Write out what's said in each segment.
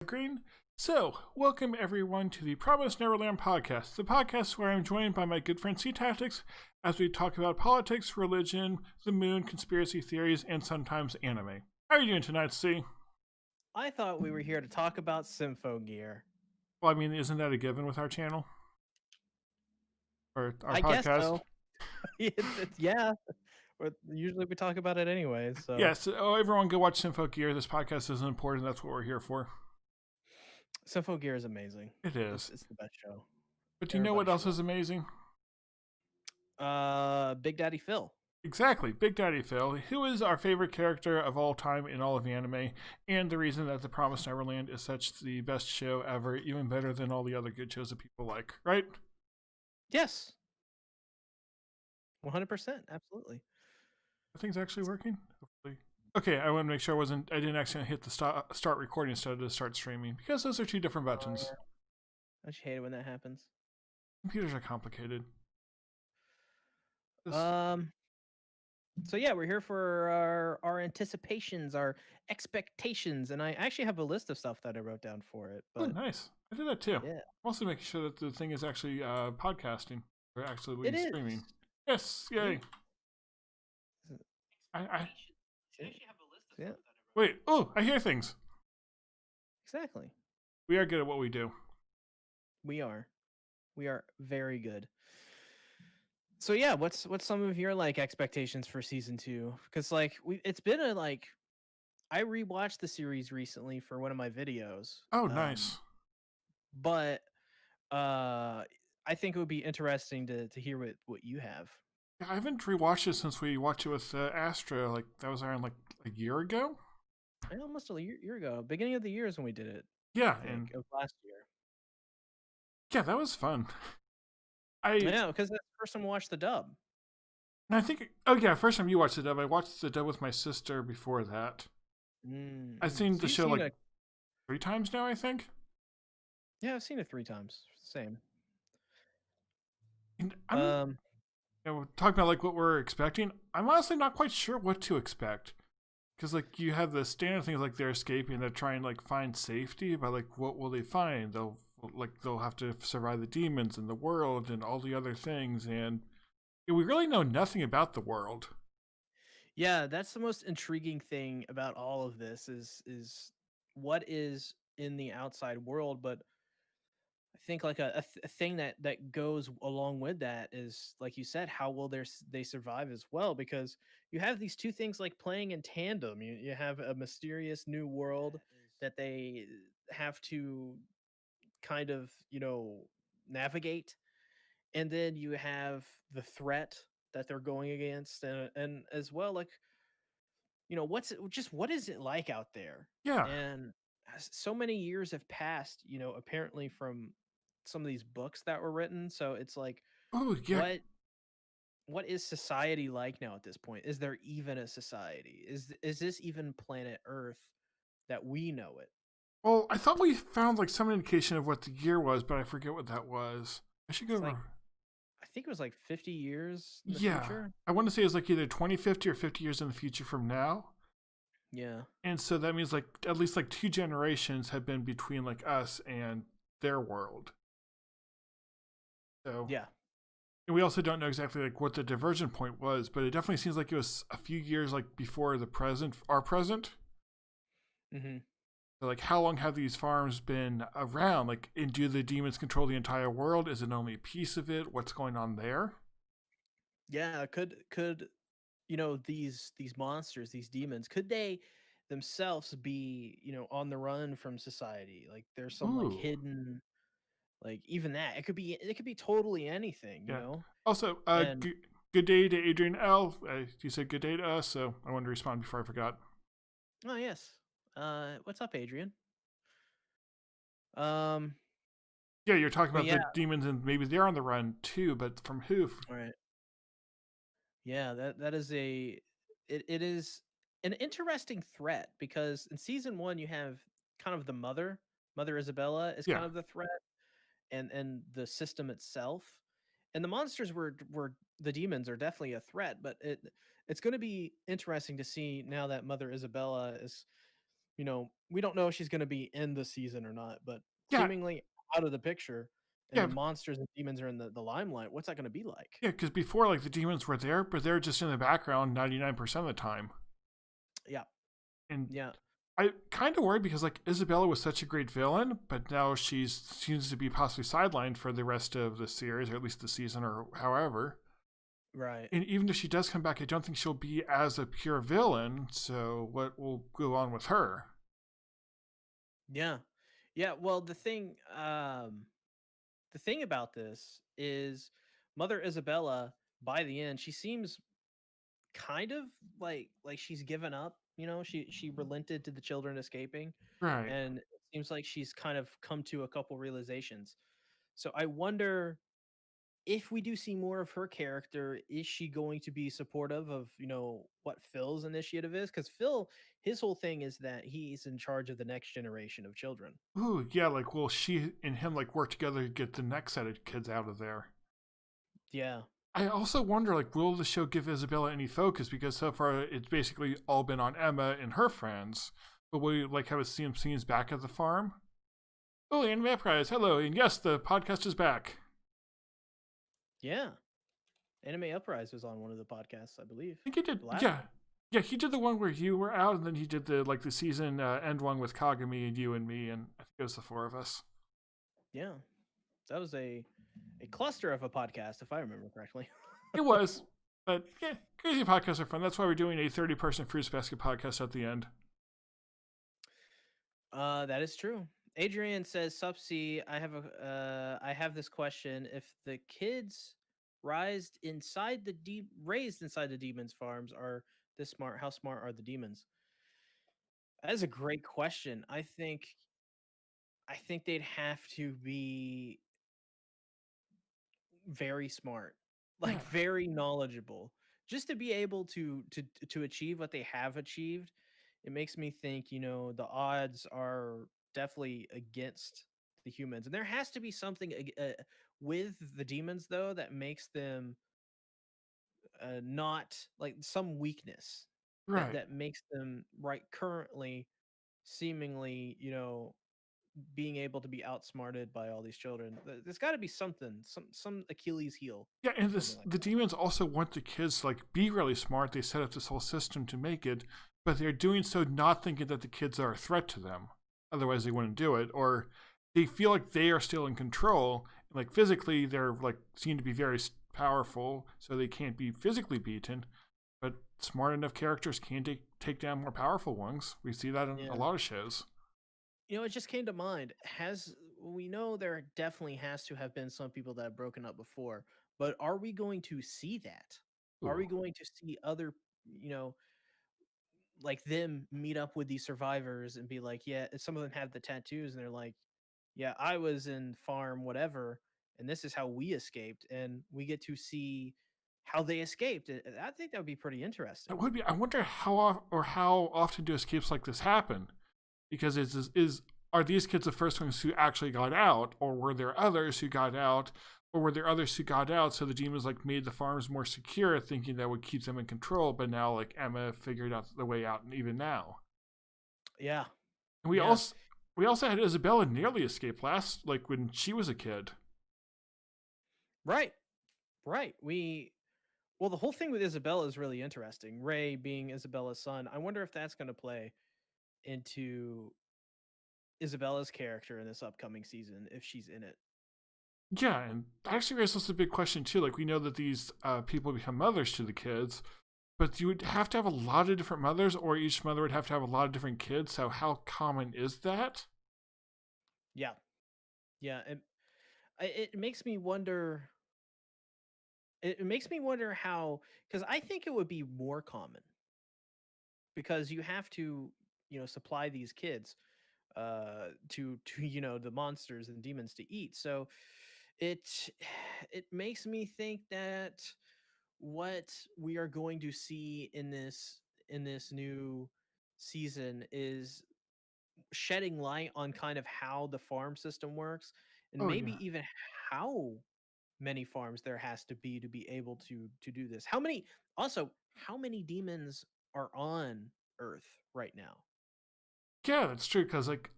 Green. So, welcome everyone to the Promised Neverland podcast, the podcast where I'm joined by my good friend C Tactics as we talk about politics, religion, the moon, conspiracy theories, and sometimes anime. How are you doing tonight, C? I thought we were here to talk about Sympho Gear. Well, I mean, isn't that a given with our channel? Or our I guess podcast? so. Yeah. Usually we talk about it anyway. So Yes, everyone go watch Sympho Gear. This podcast is important. That's what we're here for. Sympho Gear is amazing. It is. It's the best show. But do you know what else is amazing? Big Daddy Phil. Exactly, Big Daddy Phil, who is our favorite character of all time in all of anime, and the reason that The Promised Neverland is such the best show ever, even better than all the other good shows that people like, right? Yes. 100%, absolutely. Are things actually working? Hopefully. Okay, I want to make sure I didn't accidentally hit the start recording instead of the start streaming, because those are two different buttons. Yeah. Don't you hate it when that happens? Computers are complicated. So yeah, we're here for our anticipations, our expectations, and I actually have a list of stuff that I wrote down for it. Oh, But nice. I did that too. yeah, I'm also making sure that the thing is actually podcasting, or actually it is. streaming. Yes, yay. I Yeah, wait. Oh, I hear things. exactly. We are good at what we do. We are very good. So yeah, what's some of your like expectations for season 2? Because it's been I rewatched the series recently for one of my videos. Oh, nice. But I think it would be interesting to hear what you have. I haven't rewatched it since we watched it with Astra. Like that was around like a year ago. Almost a year ago, beginning of the year is when we did it. Yeah, and of last year. Yeah, that was fun. Yeah, because that's the first time I watched the dub. I think. Oh yeah, first time you watched the dub. I watched the dub with my sister before that. I've seen the show like 3 times now, I think. Yeah, I've seen it 3 times. Same. And I'm talking about like what we're expecting. I'm honestly not quite sure what to expect. Because like you have the standard things like they're escaping, they're trying to like find safety, but like what will they find? They'll have to survive the demons and the world and all the other things, and we really know nothing about the world. Yeah, that's the most intriguing thing about all of this is what is in the outside world, but I think like a thing that goes along with that is, like you said, how will they survive as well? Because you have these two things like playing in tandem. You have a mysterious new world that they have to kind of navigate, and then you have the threat that they're going against, and as well, like what is it like out there? Yeah. And so many years have passed, apparently, from some of these books that were written. So it's like, Oh yeah. What is society like now at this point? Is there even a society? Is this even planet Earth that we know it? Well, I thought we found like some indication of what the year was, but I forget what that was. I should go. I think it was like 50 years in the Yeah, future. I want to say it's like either 2050 or 50 years in the future from now. Yeah. And so that means like at least like 2 generations have been between like us and their world. So yeah. And we also don't know exactly like what the diversion point was, but it definitely seems like it was a few years like before our present. Mm-hmm. So, like, how long have these farms been around? Like, and do the demons control the entire world? Is it only a piece of it? What's going on there? Yeah, could these monsters, these demons, could they themselves be on the run from society? Like there's some like hidden, like even that it could be totally anything, yeah. you know. Also, good day to Adrian L. You said good day to us, so I wanted to respond before I forgot. Oh yes. What's up, Adrian? Yeah, you're talking about the demons, and maybe they're on the run too, but from who? All right. Yeah, that is it is an interesting threat, because in season 1 you have kind of the mother Isabella is kind of the threat, and the system itself, and the monsters were the demons are definitely a threat, but it's going to be interesting to see now that Mother Isabella is we don't know if she's going to be in the season or not, but Yeah, seemingly out of the picture, and yeah, the monsters and demons are in the limelight. What's that going to be like? yeah. Because before, like the demons were there, but they're just in the background 99% of the time. Yeah, And yeah, I kind of worried because like Isabella was such a great villain, but now she seems to be possibly sidelined for the rest of the series, or at least the season, or however. right. And even if she does come back, I don't think she'll be as a pure villain. So what will go on with her? Yeah, yeah. Well, the thing about this is Mother Isabella. By the end, she seems kind of like she's given up. She relented to the children escaping, Right. and it seems like she's kind of come to a couple realizations. So I wonder if we do see more of her character, is she going to be supportive of what Phil's initiative is? Because Phil, his whole thing is that he's in charge of the next generation of children. Ooh, yeah. Like, will she and him like work together to get the next set of kids out of there? Yeah, I also wonder, like, will the show give Isabella any focus? Because so far it's basically all been on Emma and her friends. But will you like have a see scenes back at the farm? Oh, Anime Uprise, hello, and yes, the podcast is back. yeah. Anime Uprise was on one of the podcasts, I believe. I think he did, The last yeah, one. yeah. He did the one where you were out, and then he did the season end one with Kagami and you and me, and I think it was the four of us. Yeah, that was a cluster of a podcast, if I remember correctly. It was, but yeah, crazy podcasts are fun. That's why we're doing a 30-person Fruits Basket podcast at the end. That is true. Adrian says, "Subsea, I have this question: if the kids raised inside the demons' farms are this smart, how smart are the demons?" That is a great question. I think they'd have to be very smart, Yeah, like very knowledgeable, just to be able to achieve what they have achieved. It makes me think, the odds are definitely against the humans, and there has to be something with the demons though that makes them not like some weakness that right. makes them right currently seemingly being able to be outsmarted by all these children. There's got to be something, some Achilles heel, Yeah, and something this like the that. demons also want the kids to like be really smart. They set up this whole system to make it, but they're doing so not thinking that the kids are a threat to them. Otherwise, they wouldn't do it. Or they feel like they are still in control. Like physically, they're like seem to be very powerful, so they can't be physically beaten. But smart enough characters can take down more powerful ones. We see that in a Yeah. lot of shows. It just came to mind. Has We know there definitely has to have been some people that have broken up before, but are we going to see that? Are we Ooh, going to see other, you know, like them meet up with these survivors and be like, yeah, some of them have the tattoos and they're like, yeah, I was in farm whatever, and this is how we escaped, and we get to see how they escaped. I think that would be pretty interesting. that would be. I wonder how often do escapes like this happen? Because is are these kids the first ones who actually got out, or were there others who got out, or were there others who got out? So the demons like made the farms more secure, thinking that would keep them in control. But now like Emma figured out the way out, and even now, Yeah, and yeah, we also had Isabella nearly escape last, like when she was a kid. right, right. Well, the whole thing with Isabella is really interesting. Ray being Isabella's son. I wonder if that's going to play into Isabella's character in this upcoming season if she's in it. Yeah, and that actually raises a big question too. Like we know that these people become mothers to the kids, but you would have to have a lot of different mothers, or each mother would have to have a lot of different kids. So how common is that? Yeah, yeah. It makes me wonder. It makes me wonder how, because I think it would be more common because you have to, supply these kids to the monsters and demons to eat. So it it makes me think that what we are going to see in this new season is shedding light on kind of how the farm system works, and Oh yeah. maybe even how many farms there has to be able to do this. How many demons are on Earth right now? Yeah, that's true. Because like,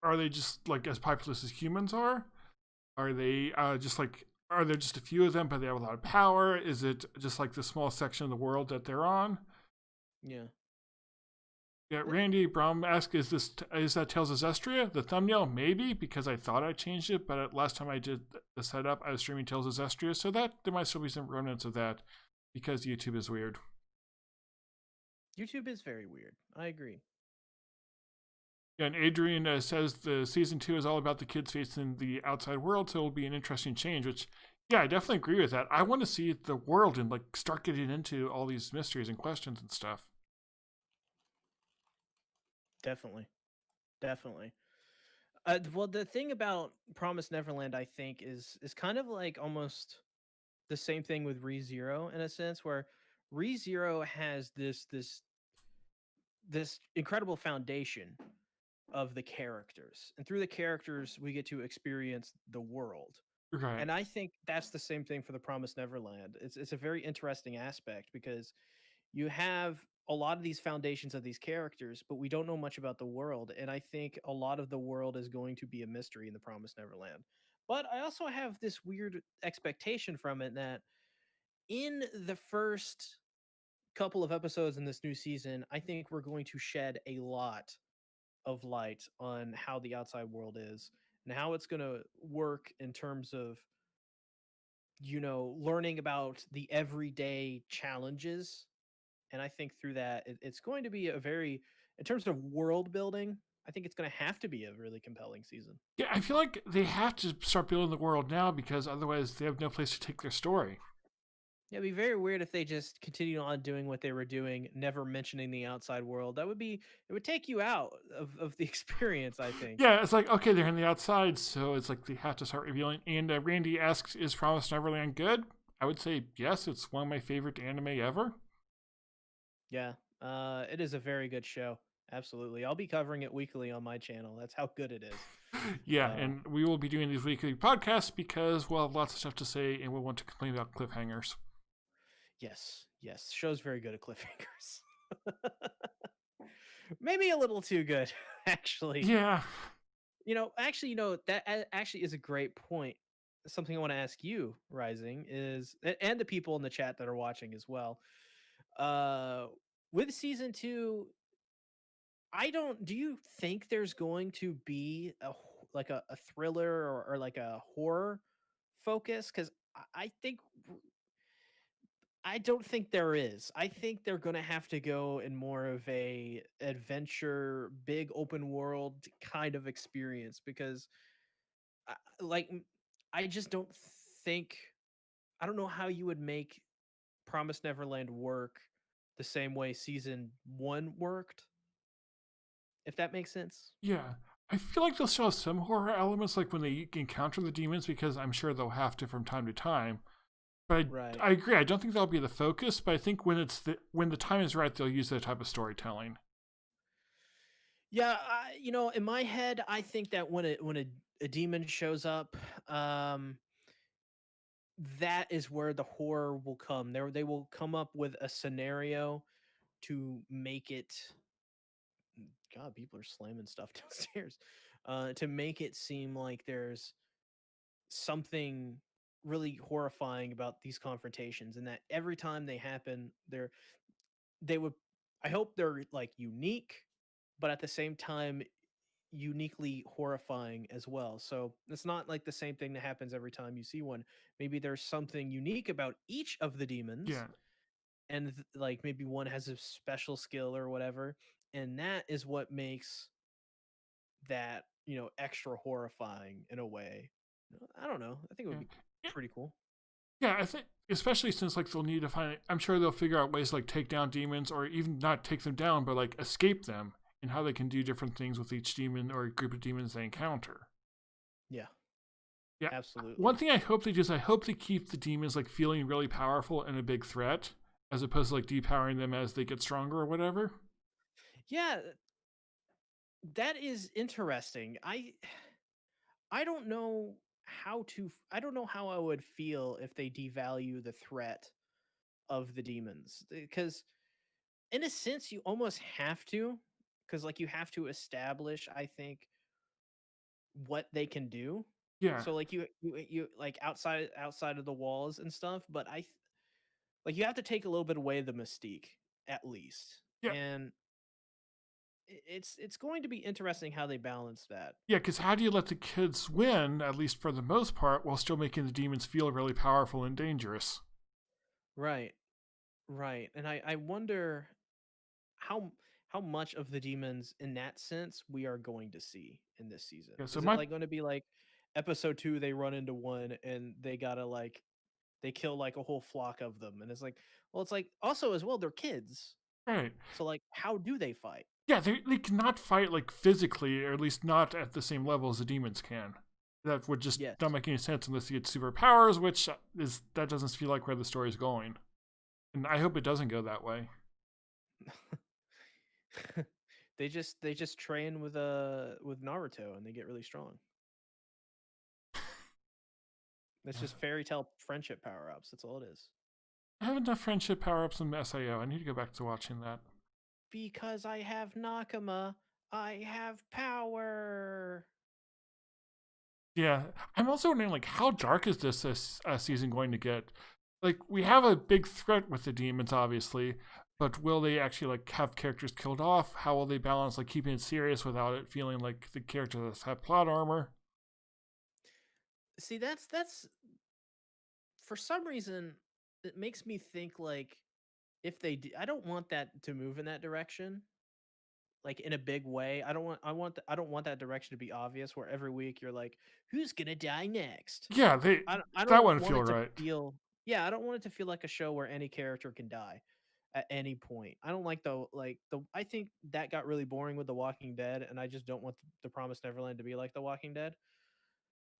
are they just like as populous as humans are? Are they just like? Are there just a few of them, but they have a lot of power? Is it just like the small section of the world that they're on? Yeah. Yeah, Th- Randy Brom asked, is that Tales of Zestria?" The thumbnail, maybe, because I thought I changed it, but last time I did the setup, I was streaming Tales of Zestria, so that there might still be some remnants of that because YouTube is weird. YouTube is very weird. I agree. Yeah, and Adrian says the season 2 is all about the kids facing the outside world, so it'll be an interesting change. Which, yeah, I definitely agree with that. I want to see the world and like start getting into all these mysteries and questions and stuff. Definitely. Definitely. Well, the thing about Promised Neverland, I think, is kind of like almost the same thing with ReZero in a sense, where ReZero has this incredible foundation of the characters, and through the characters, we get to experience the world. Right. And I think that's the same thing for the Promised Neverland. It's a very interesting aspect because you have a lot of these foundations of these characters, but we don't know much about the world. And I think a lot of the world is going to be a mystery in the Promised Neverland. But I also have this weird expectation from it that in the first couple of episodes in this new season, I think we're going to shed a lot of light on how the outside world is and how it's going to work in terms of, learning about the everyday challenges. And I think through that, it's going to be a very, in terms of world building, I think it's going to have to be a really compelling season. Yeah, I feel like they have to start building the world now because otherwise they have no place to take their story. Yeah, it'd be very weird if they just continued on doing what they were doing, never mentioning the outside world. It would take you out of the experience, I think. Yeah, it's like, okay, they're in the outside, so it's like they have to start revealing. And Randy asks, is Promised Neverland good? I would say yes, it's one of my favorite anime ever. Yeah, it is a very good show. Absolutely. I'll be covering it weekly on my channel. That's how good it is. Yeah, Uh, and we will be doing these weekly podcasts because we'll have lots of stuff to say and we'll want to complain about cliffhangers. yes, yes. Show's very good at cliffhangers. Maybe a little too good, actually. Yeah. That actually is a great point. Something I want to ask you, Rising, and the people in the chat that are watching as well. Uh, with season 2, I don't. Do you think there's going to be like a thriller or like a horror focus? Because I think I don't think there is. I think they're going to have to go in more of a adventure, big open world kind of experience because I, like m- I just don't think I don't know how you would make Promised Neverland work the same way season 1 worked, if that makes sense. Yeah. I feel like they'll still have some horror elements, like when they encounter the demons, because I'm sure they'll have to from time to time. But Right. I agree. I don't think that'll be the focus. But I think when the time is right, they'll use that type of storytelling. Yeah, in my head, I think that when a demon shows up, um, that is where the horror will come. They will come up with a scenario to make it. God, people are slamming stuff downstairs. To make it seem like there's something really horrifying about these confrontations, and that every time they happen, they would. I hope they're like unique, but at the same time uniquely horrifying as well. So it's not like the same thing that happens every time you see one. Maybe there's something unique about each of the demons, Yeah. and like maybe one has a special skill or whatever, and that is what makes that extra horrifying in a way. I don't know. I think it would Yeah. be Yeah. pretty cool. Yeah, I think especially since like they'll need to find. I'm sure they'll figure out ways to like take down demons, or even not take them down, but like escape them, and how they can do different things with each demon or group of demons they encounter. Yeah, Yeah. One absolutely. thing I hope they do is I hope they keep the demons like feeling really powerful and a big threat, as opposed to like depowering them as they get stronger or whatever. Yeah, that is interesting. I don't know I don't know how I would feel if they devalue the threat of the demons, because in a sense you almost have to, because like you have to establish, I think, what they can do. Yeah, So like you like outside of the walls and stuff, but like you have to take a little bit away the mystique at least. yeah, And it's going to be interesting how they balance that. yeah. Because how do you let the kids win, at least for the most part, while still making the demons feel really powerful and dangerous? Right. Right. And I wonder how how much of the demons in that sense we are going to see in this season. Yeah. So Is it my like going to be like episode 2 they run into one and they got to like they kill like a whole flock of them and it's like well it's like also as well they're kids. right. So like how do they fight? Yeah, they cannot fight like physically, or at least not at the same level as the demons can. That would just Yes. not make any sense unless you get superpowers, which is that doesn't feel like where the story's going. And I hope it doesn't go that way. They just train with Naruto and they get really strong. It's just fairy tale friendship power ups. That's all it is. I have enough friendship power ups in SIO. I need to go back to watching that. Because I have Nakama, I have power. Yeah, I'm also wondering like how dark is this season going to get? Like we have a big threat with the demons, obviously, but will they actually like have characters killed off? How will they balance like keeping it serious without it feeling like the characters have plot armor? See, that's for some reason it makes me think like if they do, I don't want that to move in that direction like in a big way. I don't want that direction to be obvious where every week you're like who's going to die next. Yeah, I that don't wouldn't want feel it to right. feel yeah, I don't want it to feel like a show where any character can die at any point. I don't like the I think that got really boring with The Walking Dead and I just don't want the Promised Neverland to be like The Walking Dead.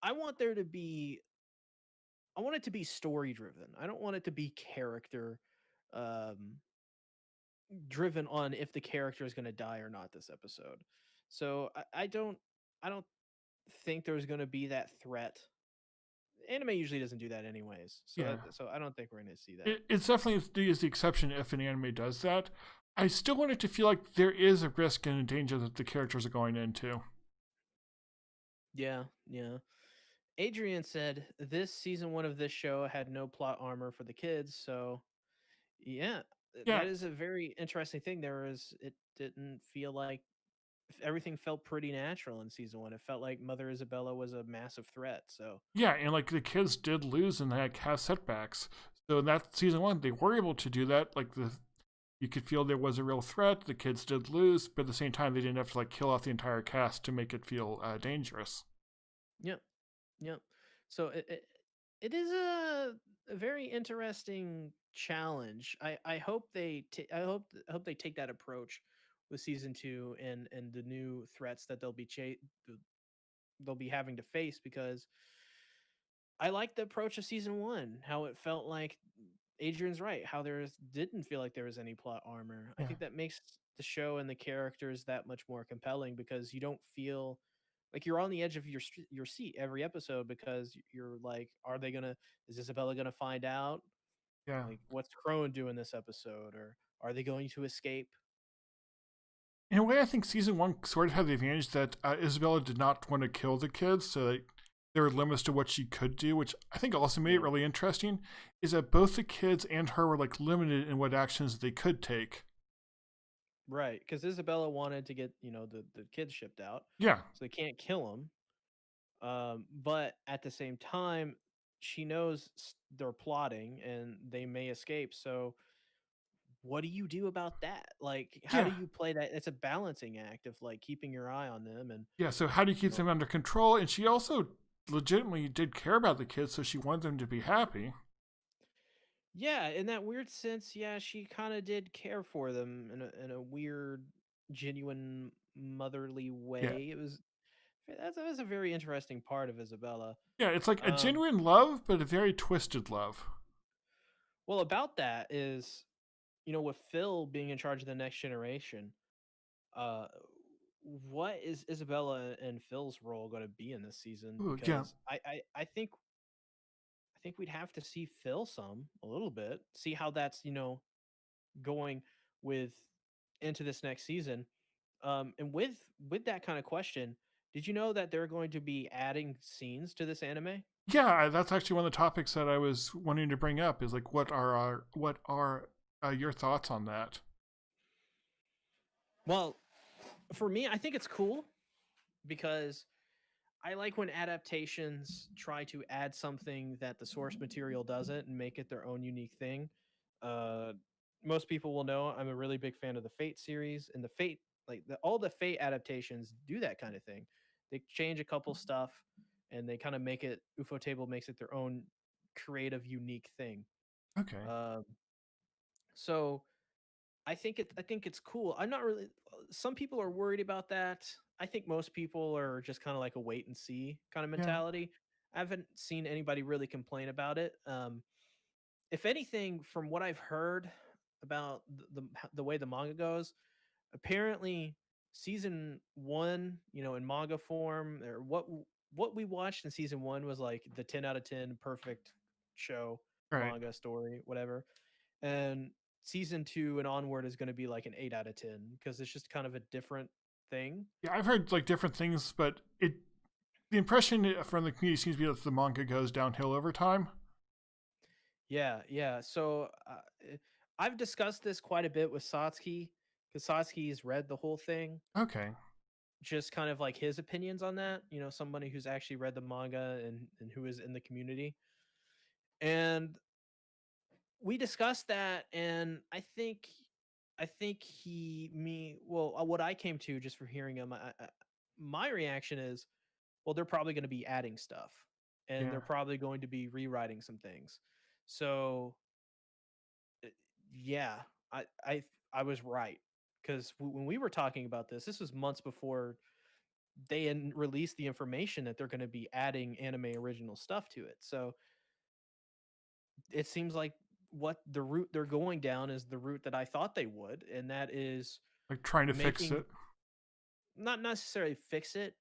I want there to be I want it to be story driven. I don't want it to be character um driven on if the character is going to die or not this episode. So I don't think there's going to be that threat. Anime usually doesn't do that anyways. Yeah, So I don't think we're going to see that. it's definitely is the exception if an anime does that. I still want it to feel like there is a risk and a danger that the characters are going into. Yeah, yeah. Adrian said this season 1 of this show had no plot armor for the kids, so yeah, Yeah, that is a very interesting thing. It didn't feel like everything felt pretty natural in season 1. It felt like Mother Isabella was a massive threat. So, yeah, and like the kids did lose and they like have setbacks. So in that season one, they were able to do that. Like the you could feel there was a real threat. The kids did lose, but at the same time, they didn't have to like kill off the entire cast to make it feel dangerous. yep, yep. So it is a very interesting challenge. I hope I hope they take that approach with season 2 and the new threats that they'll be having to face because I like the approach of season 1, how it felt like Adrian's right, how didn't feel like there was any plot armor. I Yeah, think that makes the show and the characters that much more compelling because you don't feel like you're on the edge of your seat every episode because you're like, are they gonna? Is Isabella gonna find out? yeah. Like, what's Crone doing this episode, or are they going to escape? In a way, I think season one sort of had the advantage that Isabella did not want to kill the kids, so there were limits to what she could do, which I think also made it Yeah, really interesting. Is that both the kids and her were like limited in what actions they could take. right. Because Isabella wanted to get the kids shipped out, Yeah, so they can't kill them. But at the same time, she knows they're plotting and they may escape. So, what do you do about that? Like, how do yeah, you play that? It's a balancing act of like keeping your eye on them and yeah. So how do you you keep know, them under control? And she also legitimately did care about the kids, so she wanted them to be happy. yeah, in that weird sense, yeah, she kind of did care for them in a weird, genuine motherly Yeah, way. That was a very interesting part of Isabella. yeah. It's like a Um, genuine love, but a very twisted love. well, about that is with Phil being in charge of the next generation, uh, what is Isabella and Phil's role going to be in this season? Ooh, yeah, Because I think we'd have to see Phil a little bit, see how that's going with into this next season. And with that kind of question, did you know that they're going to be adding scenes to this anime? Yeah, that's actually one of the topics that I was wanting to bring up. Is like, what are your thoughts on that? Well, for me, I think it's cool because I like when adaptations try to add something that the source material doesn't and make it their own unique thing. Uh, Most people will know I'm a really big fan of the Fate series, and the Fate, all the Fate adaptations do that kind of thing. They change a couple stuff, and they kind of make it. UFO Table makes it their own creative, unique thing. Okay. Um, so I think it's cool. I'm not really. Some people are worried about that. I think most people are just kind of like a wait and see kind of Yeah. mentality. I haven't seen anybody really complain about it. If anything, from what I've heard about the way the manga goes, apparently season one, in manga form, or what we watched in season one was like the 10 out of 10 perfect show, Right. manga story, whatever. And season two and onward is going to be like an 8 out of 10 because it's just kind of a different thing. Yeah, I've heard like different things, but the impression from the community seems to be that the manga goes downhill over time. Yeah, yeah. So I've discussed this quite a bit with Satsuki because Satsuki's read the whole thing. Okay. Just kind of like his opinions on that. Somebody who's actually read the manga and who is in the community. And we discussed that, and I think what I came to just from hearing him, my reaction is, well, they're probably going to be adding stuff, and Yeah. they're probably going to be rewriting some things. So uh, yeah, I was right because when we were talking about this was months before they had released the information that they're going to be adding anime original stuff to it. So it seems like what the route they're going down is the route that I thought they would, and that is Like trying to fix making, it. not necessarily fix it,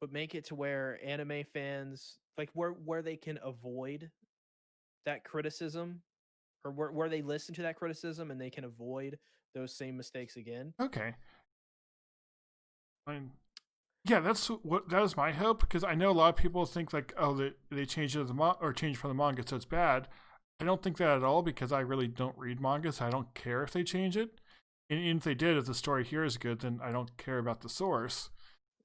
but make it to where anime fans, like, where they can avoid that criticism, or where they listen to that criticism and they can avoid those same mistakes again. Okay. I mean, yeah, that was my hope because I know a lot of people think like, oh, they changed it to or changed from the manga, so it's bad. I don't think that at all because I really don't read manga, so I don't care if they change it. And even if they did, if the story here is good, then I don't care about the source.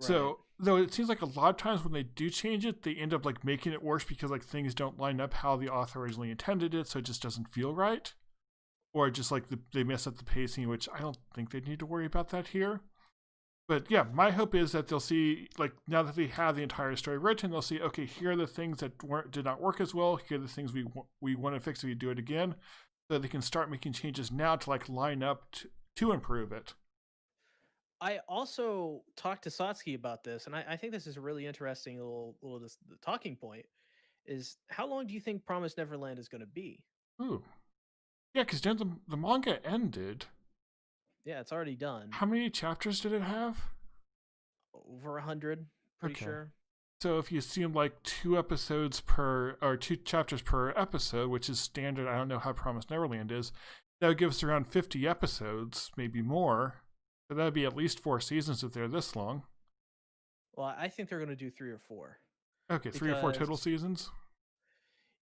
Right. So though it seems like a lot of times when they do change it, they end up like making it worse because like things don't line up how the author originally intended it, so it just doesn't feel right, or just like they mess up the pacing, which I don't think they need to worry about that here. But yeah, my hope is that they'll see, like, now that they have the entire story written, they'll see, okay, here are the things that did not work as well. Here are the things we want to fix if we do it again, so they can start making changes now to like line up to improve it. I also talked to Satsuki about this, and I think this is a really interesting little this, the talking point is, how long do you think Promised Neverland is going to be? Ooh, yeah, because then the manga ended. Yeah, it's already done. How many chapters did it have? Over 100, pretty Okay, sure. so if you assume like 2 episodes per, or 2 chapters per episode, which is standard, I don't know how Promised Neverland is, that would give us around 50 episodes, maybe more. So that would be at least 4 seasons if they're this long. Well, I think they're going to do 3 or 4 Okay, 3 or 4 total because, seasons.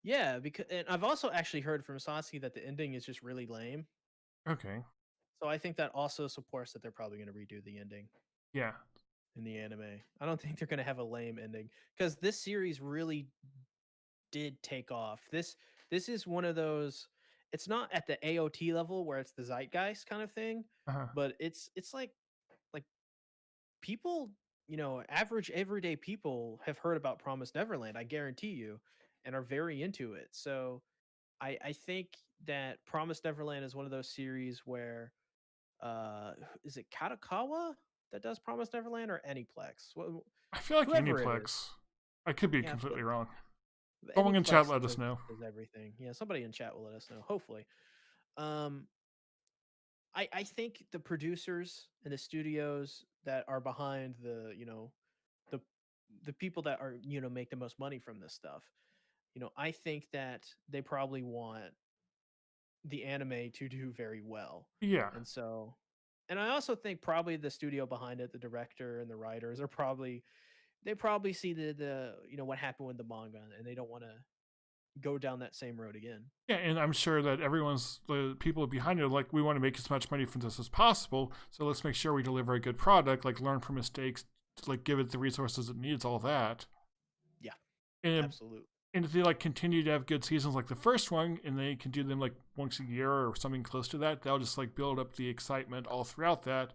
yeah, because, and I've also actually heard from Satsuki that the ending is just really lame. Okay, So I think that also supports that they're probably going to redo the ending yeah, in the anime. I don't think they're going to have a lame ending because this series really did take off. This is one of those. It's not at the AOT level where it's the zeitgeist kind of thing, uh-huh. but it's like people, average everyday people have heard about Promised Neverland. I guarantee you, and are very into it. So I think that Promised Neverland is one of those series where is it Katakawa that does Promised Neverland, or Aniplex? I feel like Whoever it is. Aniplex. I could be Yeah, I feel completely wrong. Someone in chat Aniplex let us know. does everything. Yeah, somebody in chat will let us know. Hopefully, um, I think the producers and the studios that are behind the the people that are make the most money from this stuff. I think that they probably want the anime to do very well, Yeah, and so. And I also think probably the studio behind it, the director and the writers are probably they probably see the what happened with the manga and they don't want to go down that same road again. Yeah, and I'm sure that the people behind it are like, we want to make as much money from this as possible, so let's make sure we deliver a good product, like learn from mistakes, like give it the resources it needs, all that. Yeah, And absolutely. and if they like continue to have good seasons like the first one, and they can do them like once a year or something close to that, they'll just like build up the excitement all throughout that,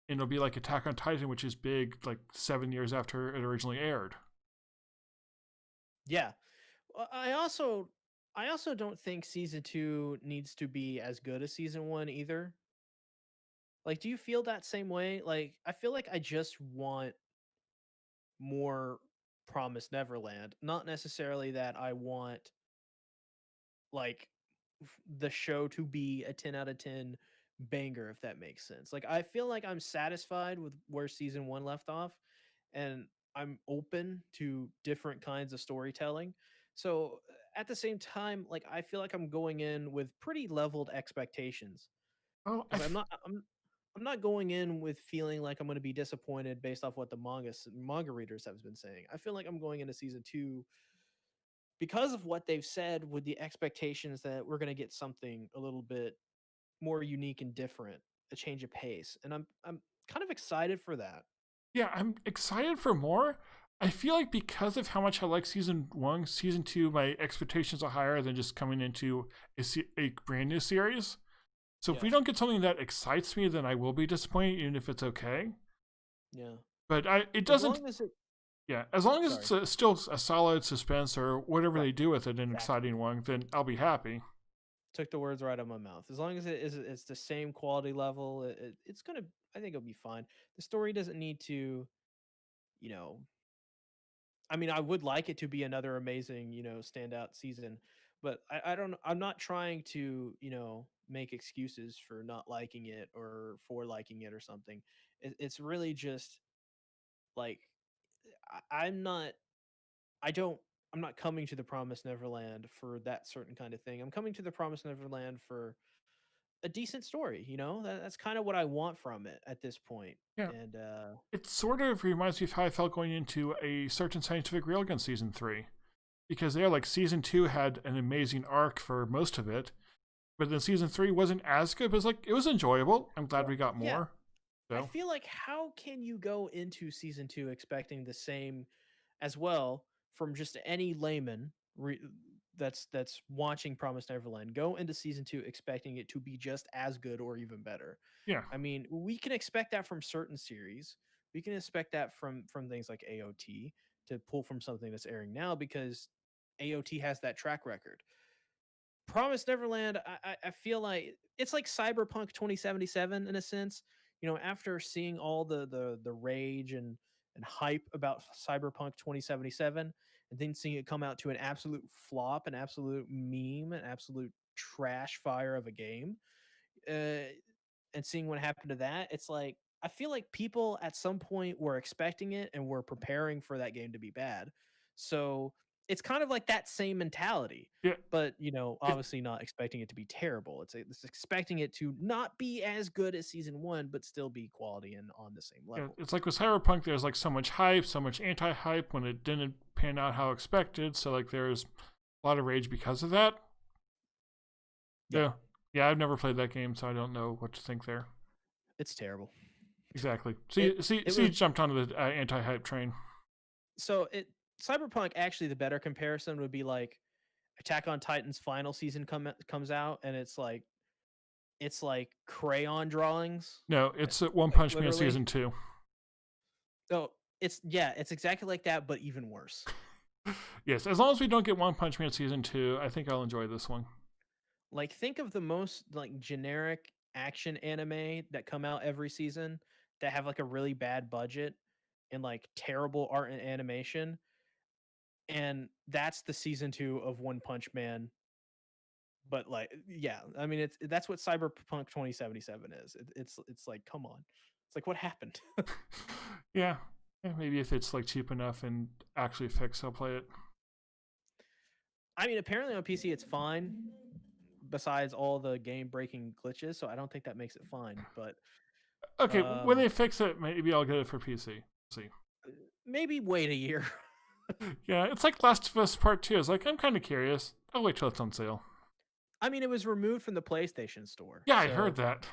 and it'll be like Attack on Titan, which is big, like 7 years after it originally aired. Yeah. I also don't think season 2 needs to be as good as season 1 either. Like, do you feel that same way? Like, I feel like I just want more Promised Neverland, not necessarily that I want like the show to be a 10 out of 10 banger, if that makes sense. Like, I feel like I'm satisfied with where season 1 left off, and I'm open to different kinds of storytelling. So at the same time, like, I feel like I'm going in with pretty leveled expectations Oh, because I'm not going in with feeling like I'm going to be disappointed based off what the manga readers have been saying. I feel like I'm going into season 2 because of what they've said with the expectations that we're going to get something a little bit more unique and different, a change of pace. And I'm kind of excited for that. yeah, I'm excited for more. I feel like because of how much I like season one, season two, my expectations are higher than just coming into a brand new series. So if we Yes. don't get something that excites me, then I will be disappointed, even if it's okay. Yeah. But it As doesn't. long as it Yeah, as long as sorry. it's still a solid suspense or whatever Right. they do with it, an Exactly. exciting one, then I'll be happy. Took the words right out of my mouth. As long as it's the same quality level, it's gonna. I think it'll be fine. The story doesn't need to, you know. I mean, I would like it to be another amazing, standout season, but I don't. I'm not trying to, make excuses for not liking it or for liking it or something. It's really just like I'm not. I don't. I'm not coming to the Promised Neverland for that certain kind of thing. I'm coming to the Promised Neverland for a decent story. That's kind of what I want from it at this point. Yeah, And it sort of reminds me of how I felt going into a certain scientific railgun season three, because there, like season two had an amazing arc for most of it, but then season three wasn't as good. But it was enjoyable. I'm glad we got yeah, more. I So feel like how can you go into season 2 expecting the same as well from just any layman that's watching Promised Neverland? Go into season 2 expecting it to be just as good or even better. yeah, I mean, we can expect that from certain series. We can expect that from things like AOT to pull from something that's airing now because AOT has that track record. Promised Neverland, I feel like it's like Cyberpunk 2077 in a sense. After seeing all the rage and hype about Cyberpunk 2077, and then seeing it come out to an absolute flop, an absolute meme, an absolute trash fire of a game, uh, and seeing what happened to that, it's like I feel like people at some point were expecting it and were preparing for that game to be bad. So it's kind of like that same mentality, yeah. but It, obviously not expecting it to be terrible. It's expecting it to not be as good as season 1, but still be quality and on the same yeah, level. it's like with Cyberpunk, there's like so much hype, so much anti-hype when it didn't pan out how expected. So like there's a lot of rage because of that. Yeah, Yeah, yeah. I've never played that game, so I don't know what to think there. it's terrible. Exactly. It it See, was jumped onto the anti-hype train. so it Cyberpunk actually the better comparison would be like Attack on Titan's final season comes out and it's like crayon drawings, No, it's One like Punch Man literally. season two. So it's exactly like that, but even worse. Yes, as long as we don't get One Punch Man season two, I think I'll enjoy this one. Like think of the most like generic action anime that come out every season that have like a really bad budget and like terrible art and animation, and that's the season 2 of One Punch Man. But like, yeah, I mean, that's what Cyberpunk 2077 is. It's like, come on, it's like what happened? Yeah. Yeah, maybe if it's like cheap enough and actually fixed, I'll play it. I mean, apparently on PC it's fine, besides all the game breaking glitches. So I don't think that makes it fine. But Okay, when Um, they fix it, maybe I'll get it for PC. See. maybe wait a year. Yeah, it's like Last of Us Part 2. It's like, I'm kind of curious. I'll wait till it's on sale. I mean, it was removed from the PlayStation Store, Yeah, I heard that.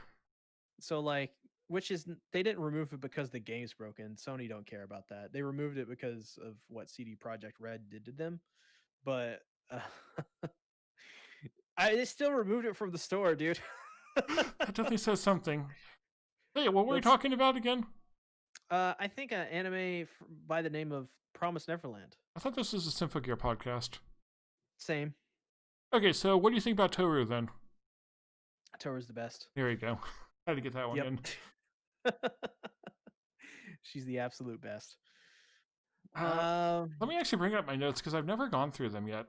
so like, which is they didn't remove it because the game's broken. Sony don't care about that. They removed it because of what CD Projekt Red did to them. But they still removed it from the store, dude. That definitely says something. Hey, what were we That's talking about again? I think an anime by the name of Promised Neverland. I thought this was a Symphogear podcast. Same. Okay, so what do you think about Toru then? Toru's the best. There you go. Had to get that one Yep. in. She's the absolute best. Let me actually bring up my notes because I've never gone through them yet.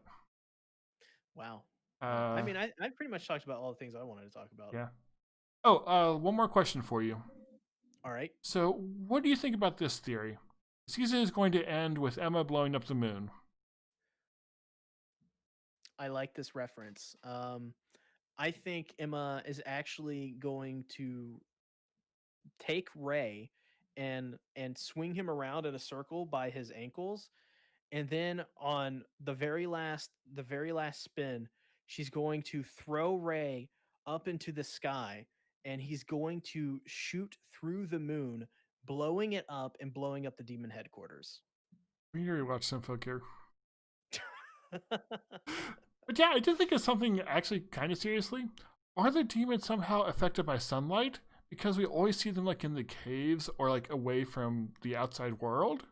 Wow. I Uh, mean, I pretty much talked about all the things I wanted to talk about. yeah. Oh, one more question for you. All right. So, what do you think about this theory? The season is going to end with Emma blowing up the moon. I like this reference. I think Emma is actually going to take Ray and swing him around in a circle by his ankles, and then on the very last spin, she's going to throw Ray up into the sky, and he's going to shoot through the moon, blowing it up and blowing up the demon headquarters. We need to watch Symphogear. But yeah, I do think it's something actually kind of seriously. Are the demons somehow affected by sunlight? Because we always see them like in the caves or like away from the outside world.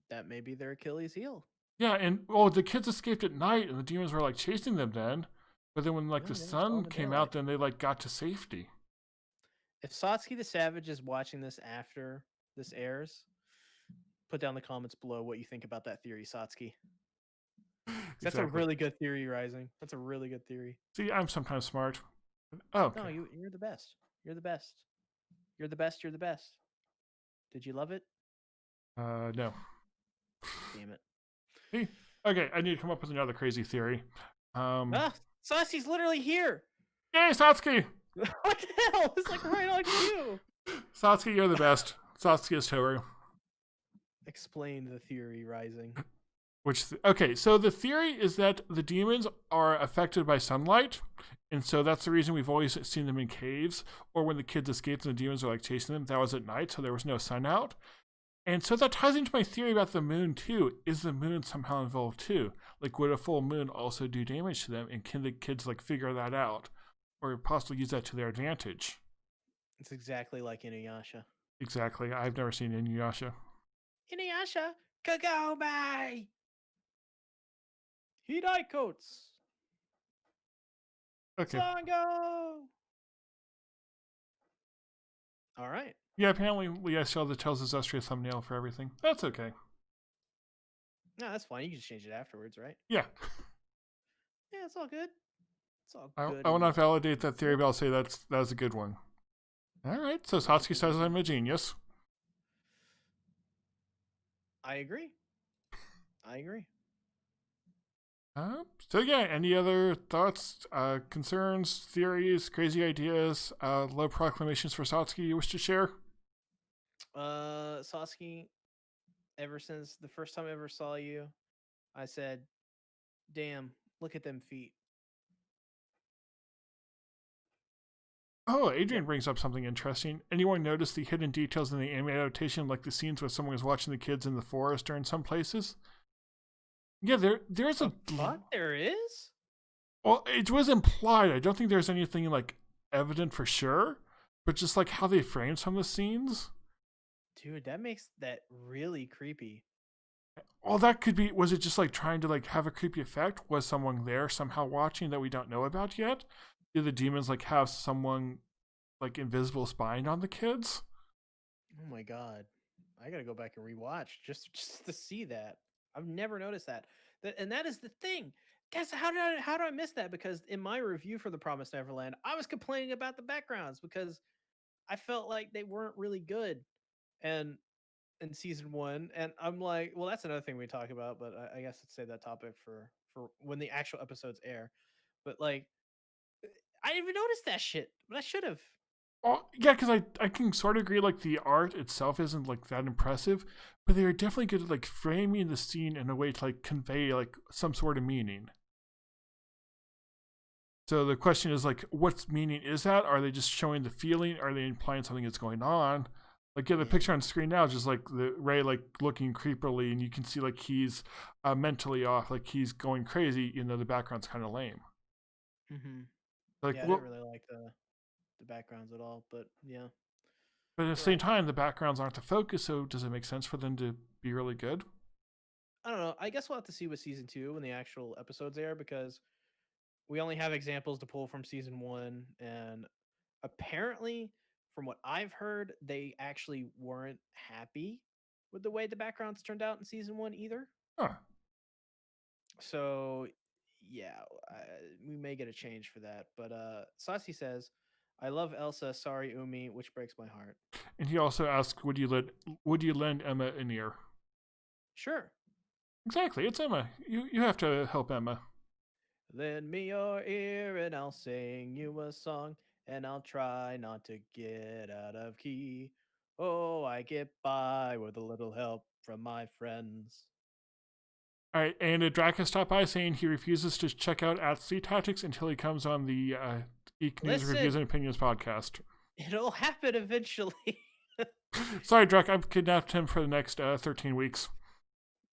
That may be their Achilles heel. Yeah, and the kids escaped at night and the demons were like chasing them then. But then when like No, the they were still in sun the came daylight. out, then they like got to safety. If Satsuki the Savage is watching this after this airs, put down the comments below what you think about that theory, Satsuki. That's a Exactly. really good theory, Rising. That's a really good theory. See, I'm sometimes smart. Oh, No, okay. you're the best. You're the best. You're the best. You're the best. Did you love it? No. Damn it. See? Okay, I need to come up with another crazy theory. Ah, Satsuki's literally here. Yay, Satsuki! What the hell? It's like right on cue. Satsuki, you're the best. Satsuki is Toru. Explain the theory, Rising. Okay, so the theory is that the demons are affected by sunlight, and so that's the reason we've always seen them in caves, or when the kids escaped and the demons were like chasing them, that was at night, so there was no sun out. And so that ties into my theory about the moon too. Is the moon somehow involved too? Like, would a full moon also do damage to them, and can the kids like figure that out, or possibly use that to their advantage? It's exactly like Inuyasha. Exactly. I've never seen Inuyasha. Inuyasha, Kagome! Hidai coats. Okay. Sango! All right. Yeah, apparently I saw the Tells Zestria thumbnail for everything. That's okay. No, that's fine. You can just change it afterwards, right? Yeah. Yeah, it's all good. It's all I good. will not validate that theory, but I'll say that was a good one. All right, so Satsuki says I'm a genius. I agree. I agree. So yeah, any other thoughts, concerns, theories, crazy ideas, low proclamations for Satsuki you wish to share? Sasuke, ever since the first time I ever saw you, I said, damn, look at them feet. Oh, Adrian Yep. brings up something interesting. Anyone notice the hidden details in the anime adaptation, like the scenes where someone was watching the kids in the forest or in some places? Yeah, there's a What? There is? well, it was implied. I don't think there's anything like evident for sure, but just like how they framed some of the scenes. Dude, that makes that really creepy. All that could be, was it just like trying to like have a creepy effect? Was someone there somehow watching that we don't know about yet? Do the demons like have someone like invisible spying on the kids? Oh my god. I gotta go back and rewatch just to see that. I've never noticed that. And that is the thing. Guess how do I miss that? Because in my review for The Promised Neverland, I was complaining about the backgrounds because I felt like they weren't really good. And in season one, and I'm like, well, that's another thing we talk about, but I guess let's save that topic for when the actual episodes air. But like, I didn't even notice that shit, but I should have. Oh, yeah, because I can sort of agree. Like the art itself isn't like that impressive, but they are definitely good at like framing the scene in a way to like convey like some sort of meaning. So the question is like, what meaning is that? Are they just showing the feeling? Are they implying something that's going on? Like, yeah, the Yeah. picture on screen now is just like the Ray like looking creepily, and you can see like he's mentally off, like he's going crazy. You know, the background's kind of lame. Mm-hmm. Like, Yeah, I well, didn't really like the backgrounds at all, but yeah, but at the you're same right. time, the backgrounds aren't the focus. So does it make sense for them to be really good? I don't know. I guess we'll have to see with season 2 when the actual episodes air because we only have examples to pull from season 1, and apparently, from what I've heard, they actually weren't happy with the way the backgrounds turned out in season 1 either. Huh. So, yeah, we may get a change for that. But Sasi says, "I love Elsa. Sorry, Umi," which breaks my heart. And he also asked, would you lend Emma an ear? Sure. Exactly, it's Emma. You have to help Emma. Lend me your ear and I'll sing you a song, and I'll try not to get out of key. Oh, I get by with a little help from my friends. All right, and Draka stopped by saying he refuses to check out at Sea Tactics until he comes on the Eek News Reviews Listen, and Opinions podcast. it'll happen eventually. Sorry, Drak, I've kidnapped him for the next 13 weeks.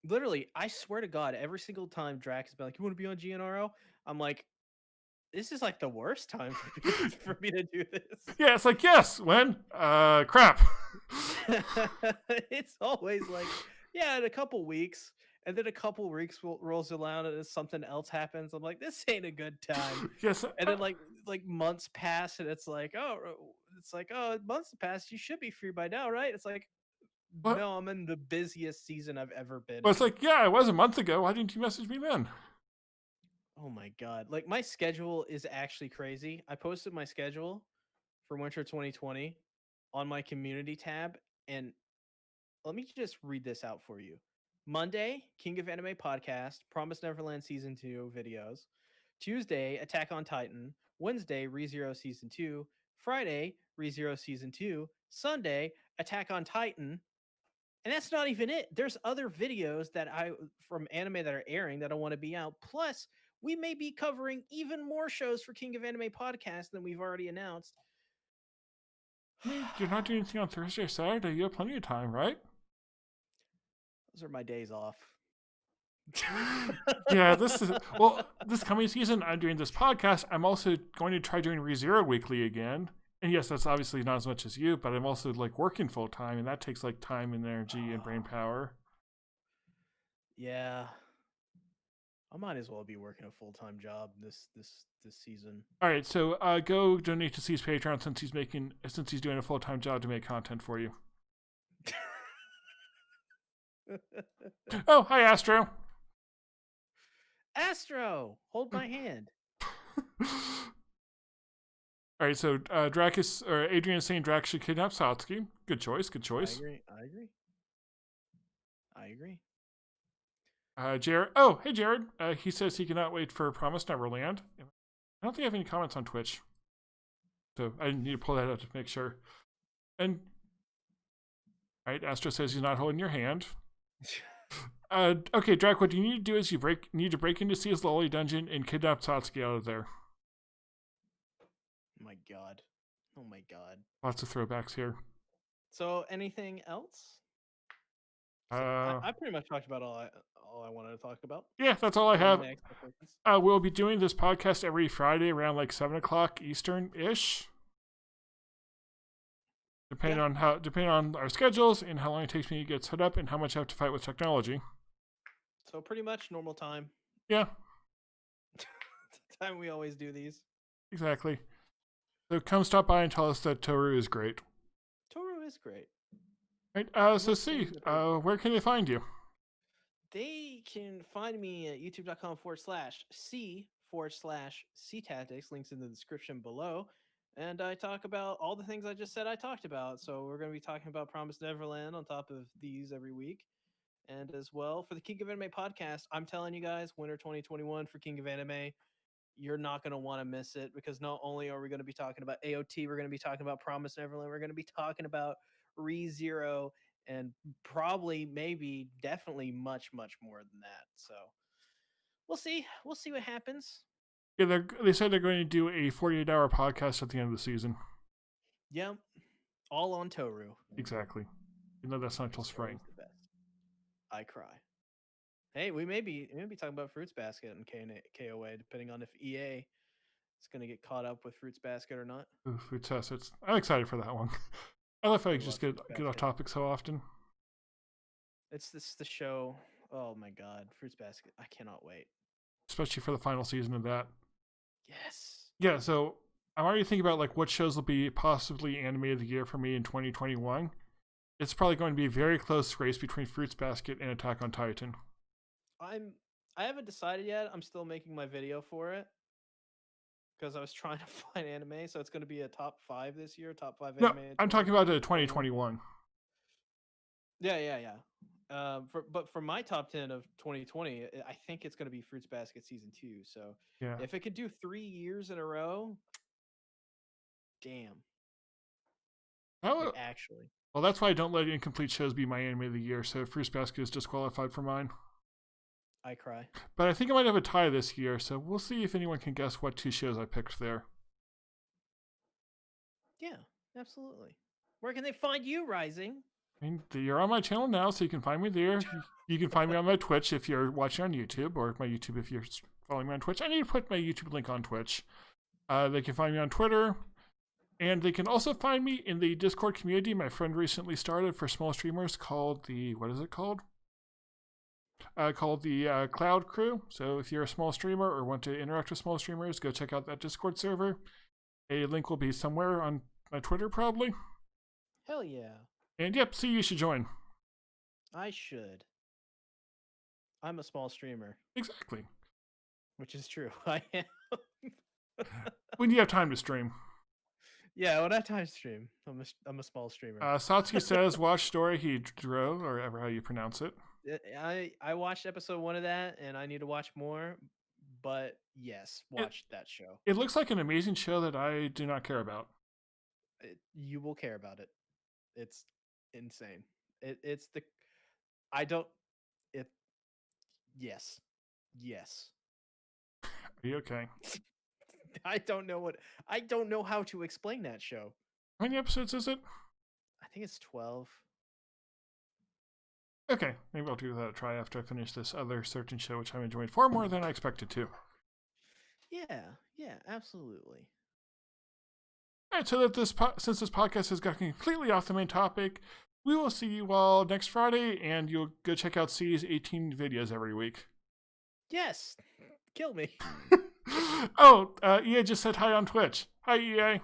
Literally, I swear to God, every single time Drax has been like, "You want to be on GNRO?" I'm like, "This is like the worst time for me to do this." Yeah, it's like, yes, when? Crap. It's always like, yeah, in a couple weeks, and then a couple weeks rolls around and something else happens. I'm like, this ain't a good time. Yes, And then like months pass, and it's like, oh, months pass. You should be free by now, right? It's like, what? no, I'm in the busiest season I've ever been Well, it's in. like, yeah, it was a month ago. Why didn't you message me then? Oh my God. Like my schedule is actually crazy. I posted my schedule for winter 2020 on my community tab, and let me just read this out for you. Monday, King of Anime podcast, Promised Neverland season 2 videos. Tuesday, Attack on Titan. Wednesday, ReZero season 2. Friday, ReZero season 2. Sunday, Attack on Titan. And that's not even it. There's other videos that I from anime that are airing that I want to be out. Plus, we may be covering even more shows for King of Anime podcast than we've already announced. I mean, you're not doing anything on Thursday or Saturday. You have plenty of time, right? Those are my days off. Yeah, this is well. This coming season, I'm doing this podcast. I'm also going to try doing ReZero weekly again. And yes, that's obviously not as much as you, but I'm also like working full time, and that takes like time and energy and brain power. Yeah, I might as well be working a full time job this season. All right, so go donate to C's Patreon since he's doing a full time job to make content for you. Oh, hi Astro. Astro, hold my hand. All right, so Drakus or Adrian is saying Drax should kidnap Satsuki. Good choice. Good I choice. agree. I agree. I agree. Jared. Oh, hey Jared. He says he cannot wait for Promised Neverland. I don't think I have any comments on Twitch, so I need to pull that up to make sure. And all right, Astro says he's not holding your hand. Okay, Drac. What you need to do is need to break into Sia's lolly dungeon and kidnap Satsuki out of there. My God. Oh my God. Lots of throwbacks here. So, anything else? I pretty much talked about all I wanted to talk about. Yeah, that's all I have. Anime expectations. We'll be doing this podcast every Friday around like 7 o'clock Eastern ish, depending on our schedules and how long it takes me to get set up and how much I have to fight with technology. So pretty much normal time. Yeah, The time we always do these. exactly. So come stop by and tell us that Toru is great. Toru is great. Right. So see, where can they find you? They can find me at youtube.com/c/C tactics. Links in the description below. And I talk about all the things I just said I talked about. So we're going to be talking about Promised Neverland on top of these every week. And as well, for the King of Anime podcast, I'm telling you guys, winter 2021 for King of Anime, you're not going to want to miss it, because not only are we going to be talking about AOT, we're going to be talking about Promised Neverland, we're going to be talking about ReZero, and probably, maybe, definitely much, much more than that. So we'll see. We'll see what happens. Yeah, they said they're going to do a 48-hour podcast at the end of the season. Yep. All on Toru. Exactly. You know that's not until spring. The best. I cry. Hey, we may be talking about Fruits Basket and KOA, depending on if EA is going to get caught up with Fruits Basket or not. Ooh, Fruits Basket. I'm excited for that one. I love how you just get off topic so often. It's the show. Oh my god, Fruits Basket. I cannot wait. Especially for the final season of that. Yes. Yeah, so I'm already thinking about like what shows will be possibly animated of the year for me in 2021. It's probably going to be a very close race between Fruits Basket and Attack on Titan. I haven't decided yet. I'm still making my video for it, because I was trying to find anime, so it's going to be a top 5 this year, top 5 anime. No, I'm talking about 2021. Yeah. But for my top 10 of 2020, I think it's going to be Fruits Basket season 2. So yeah, if it could do 3 years in a row, damn. Like, actually. Well, that's why I don't let incomplete shows be my anime of the year. So Fruits Basket is disqualified for mine. I cry. But I think I might have a tie this year, so we'll see if anyone can guess what 2 shows I picked there. Yeah, absolutely. Where can they find you, Rising? I mean, you're on my channel now, so you can find me there. You can find me on my Twitch if you're watching on YouTube, or my YouTube if you're following me on Twitch. I need to put my YouTube link on Twitch. They can find me on Twitter, and they can also find me in the Discord community my friend recently started for small streamers called the, what is it called? Called the Cloud Crew. So if you're a small streamer or want to interact with small streamers, go check out that Discord server. A link will be somewhere on my Twitter, probably. Hell yeah. And yep, see, you should join. I should. I'm a small streamer. Exactly. Which is true. I am. When you have time to stream. Yeah, when I have time to stream, I'm a small streamer. Satsuki says, watch Storyhedro, or ever how you pronounce it. I watched episode 1 of that, and I need to watch more. But yes, watch that show. It looks like an amazing show that I do not care about. You will care about it. It's insane. Yes. Are you okay? I don't know how to explain that show. How many episodes is it? I think it's 12. Okay, maybe I'll give that a try after I finish this other certain show, which I'm enjoying far more than I expected to. Yeah, absolutely. All right, so that since this podcast has gotten completely off the main topic, we will see you all next Friday, and you'll go check out C's 18 videos every week. Yes, kill me. Oh, EA just said hi on Twitch. Hi, EA.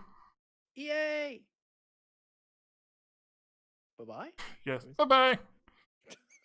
EA. Bye-bye. Yes, bye-bye.